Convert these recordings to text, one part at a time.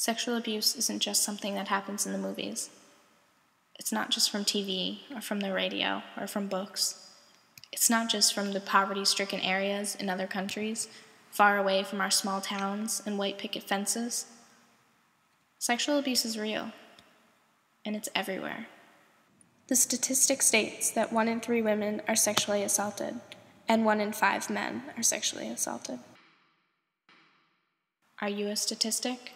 Sexual abuse isn't just something that happens in the movies. It's not just from TV or from the radio or from books. It's not just from the poverty-stricken areas in other countries, far away from our small towns and white picket fences. Sexual abuse is real, and it's everywhere. The statistic states that 1 in 3 women are sexually assaulted, and 1 in 5 men are sexually assaulted. Are you a statistic?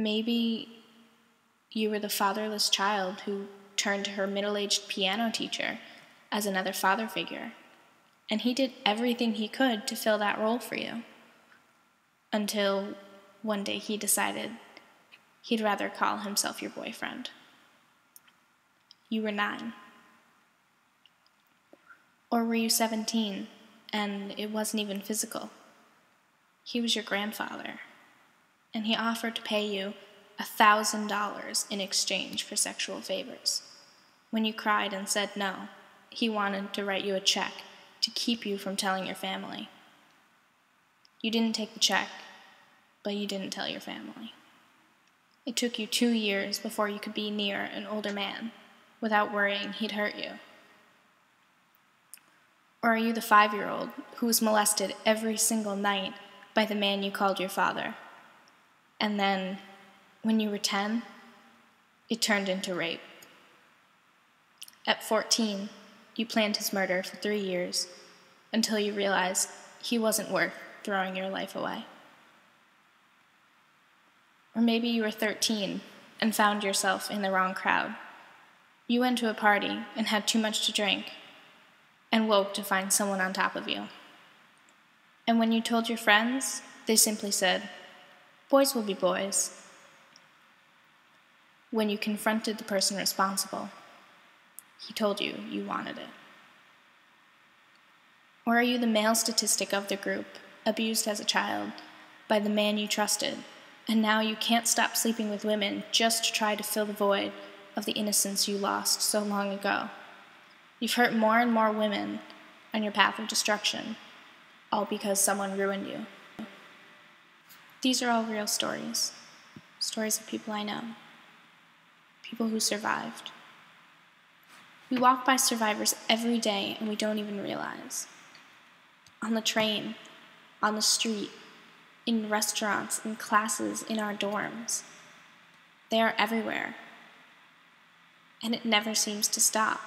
Maybe you were the fatherless child who turned to her middle-aged piano teacher as another father figure, and he did everything he could to fill that role for you, until one day he decided he'd rather call himself your boyfriend. You were 9. Or were you 17, and it wasn't even physical? He was your grandfather, and he offered to pay you $1,000 in exchange for sexual favors. When you cried and said no, he wanted to write you a check to keep you from telling your family. You didn't take the check, but you didn't tell your family. It took you 2 years before you could be near an older man without worrying he'd hurt you. Or are you the 5-year-old who was molested every single night by the man you called your father? And then, when you were 10, it turned into rape. At 14, you planned his murder for 3 years until you realized he wasn't worth throwing your life away. Or maybe you were 13 and found yourself in the wrong crowd. You went to a party and had too much to drink and woke to find someone on top of you. And when you told your friends, they simply said, "Boys will be boys." When you confronted the person responsible, he told you you wanted it. Or are you the male statistic of the group, abused as a child by the man you trusted, and now you can't stop sleeping with women just to try to fill the void of the innocence you lost so long ago? You've hurt more and more women on your path of destruction, all because someone ruined you. These are all real stories. Stories of people I know. People who survived. We walk by survivors every day and we don't even realize. On the train, on the street, in restaurants, in classes, in our dorms. They are everywhere. And it never seems to stop.